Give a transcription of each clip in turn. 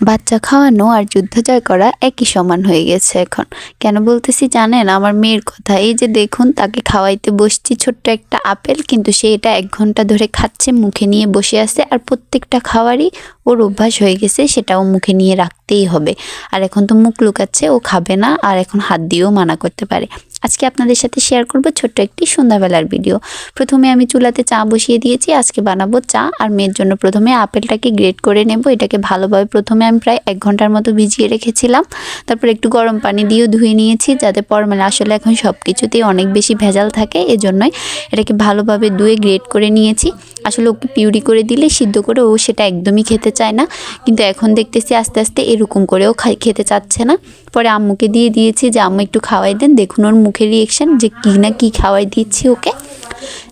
বাচ্চা খাওয়ানো আর যুদ্ধ জয় করা একই সমান হয়ে গেছে এখন। কেন বলতেছি জানেন? আমার মেয়ের কথা। এই যে দেখুন, তাকে খাওয়াইতে বসছি ছোট্ট একটা আপেল, কিন্তু সে এটা 1 ঘন্টা ধরে খাচ্ছে, মুখে নিয়ে বসে আছে। আর প্রত্যেকটা খাবারই ওর অভ্যাস হয়ে গেছে, সেটাও মুখে নিয়ে রাখতেই হবে। আর এখন তো মুখ লুকাচ্ছে, ও খাবে না, আর এখন হাত দিয়েও মানা করতে পারে। আজকে আপনাদের সাথে শেয়ার করব ছোট্ট একটি সন্ধ্যাবেলার ভিডিও। প্রথমে আমি চুলাতে চা বসিয়ে দিয়েছি। আজকে বানাবো চা, আর মেয়ের জন্য প্রথমে আপেলটাকে গ্রেট করে নেব। এটাকে ভালোভাবে প্রথমে আমি প্রায় 1 ঘন্টার মতো ভিজিয়ে রেখেছিলাম। তারপর একটু গরম পানি দিয়েও ধুয়ে নিয়েছি, যাতে পরমালে আসলে এখন সব কিছুতেই অনেক বেশি ভেজাল থাকে, এজন্যই এটাকে ভালোভাবে ধুয়ে গ্রেট করে নিয়েছি। আসলে ওকে পিউরি করে দিলে, সিদ্ধ করে, ও সেটা একদমই খেতে চায় না, কিন্তু এখন দেখতেছি আস্তে আস্তে এরকম করেও খেতে চাচ্ছে না। পরে আম্মুকে দিয়ে দিয়েছি যে আম্মু একটু খাওয়াই দেন, দেখুন ওর মুখের রিয়েকশন যে কী না কী খাওয়াই দিচ্ছি ওকে।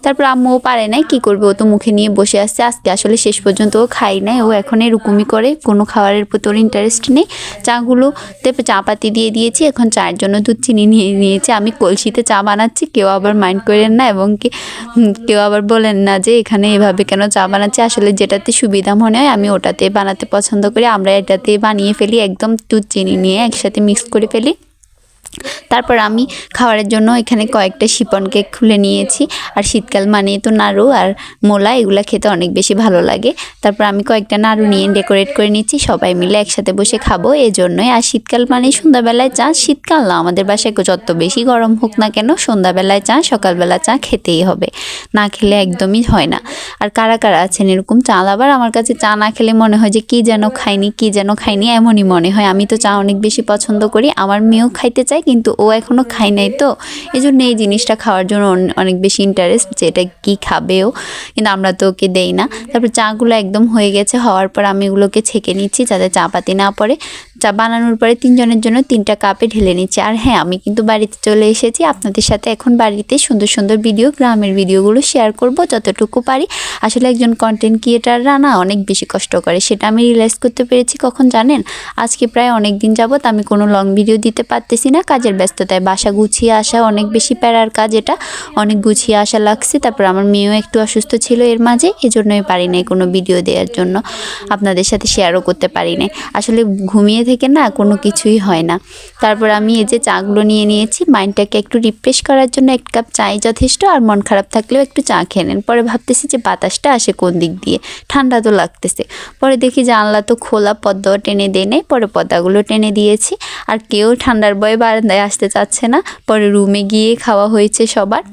তারপর আম্মুও পারে নাই, কী করবে, ও তো মুখে নিয়ে বসে আসছে। আজকে আসলে শেষ পর্যন্ত ও খাই নাই, ও এখন এরকমই করে, কোনো খাবারের প্রতি ওর ইন্টারেস্ট নেই। চাগুলোতে চা পাতি দিয়ে দিয়েছি, এখন চায়ের জন্য দুধ চিনি নিয়ে নিয়েছি। আমি কলসিতে চা বানাচ্ছি, কেউ আবার মাইন্ড করেন না, এবং কি কেউ আবার বলেন না যে এখানে এভাবে কেন চা বানাচ্ছি। আসলে যেটাতে সুবিধা মনে হয় আমি ওটাতে বানাতে পছন্দ করি। আমরা এটাতে বানিয়ে ফেলি, একদম দুধ চিনি নিয়ে একসাথে মিক্স করে ফেলি। তারপর আমি খাবারের জন্য এখানে কয়েকটা শিপন কেক খুলে নিয়েছি। আর শীতকাল মানে তো নাড়ু আর মোলা, এগুলো খেতে অনেক বেশি ভালো লাগে। তারপর আমি কয়েকটা নাড়ু নিয়ে ডেকোরেট করে নিচ্ছি, সবাই মিলে একসাথে বসে খাবো এজন্যই। আর শীতকাল মানে সন্ধ্যাবেলায় চা, শীতকাল না, আমাদের বাসায় যত বেশি গরম হোক না কেন, সন্ধ্যাবেলায় চা, সকালবেলা চা খেতেই হবে, না খেলে একদমই হয় না। আর কারা কারা আছেন এরকম চা আবার? আমার কাছে চা না খেলে মনে হয় যে কী যেন খাইনি এমনই মনে হয়। আমি তো চা অনেক বেশি পছন্দ করি, আমার মেয়েও খাইতে চায়, কিন্তু ও এখনও খায় নাই, তো এই জন্য এই জিনিসটা খাওয়ার জন্য অনেক বেশি ইন্টারেস্ট, যে এটা কী খাবেও, কিন্তু আমরা তো ওকে দেই না। তারপর চাগুলো একদম হয়ে গেছে, হওয়ার পর আমি এগুলোকে ছেঁকে নিচ্ছি যাতে চা পাতি না পড়ে। চা বানানোর পরে 3 জনের জন্য 3টা কাপে ঢেলে নিচ্ছি। আর হ্যাঁ, আমি কিন্তু বাড়িতে চলে এসেছি, আপনাদের সাথে এখন বাড়িতে সুন্দর সুন্দর ভিডিও, গ্রামের ভিডিওগুলো শেয়ার করব যতটুকু পারি। আসলে একজন কন্টেন্ট ক্রিয়েটাররা না অনেক বেশি কষ্ট করে, সেটা আমি রিয়েলাইজ করতে পেরেছি কখন জানেন? আজকে প্রায় অনেক দিন যাবত আমি কোনো লং ভিডিও দিতে পারতেছি না, কাজের ব্যস্ততায়। বাসা গুছিয়ে আসা অনেক বেশি প্যারার কাজ, এটা অনেক গুছিয়ে আসা লাগছে। তারপর আমার মেয়েও একটু অসুস্থ ছিল এর মাঝে, এজন্যই পারি নাই কোনো ভিডিও দেওয়ার জন্য, আপনাদের সাথে শেয়ারও করতে পারি নাই। আসলে ঘুমিয়ে থেকে না কোনো কিছুই হয় না। তারপর আমি এই যে চাগুলো নিয়ে নিয়েছি, মাইন্ডটাকে একটু রিফ্রেশ করার জন্য 1 কাপ চাই যথেষ্ট। আর মন খারাপ থাকলেও একটু চা খেয়ে নেন। পরে ভাবতেছি যে বাতাসটা আসে কোন দিক দিয়ে, ঠান্ডা তো লাগতেছে। পরে দেখি জানলা তো খোলা, পর্দাও টেনে দেয় নাই, পরে পর্দাগুলো টেনে দিয়েছি। আর কেউ ঠান্ডার ভয়ে বারান্দায় আসতে চাচ্ছে না, পরে রুমে গিয়ে খাওয়া হয়েছে সবার।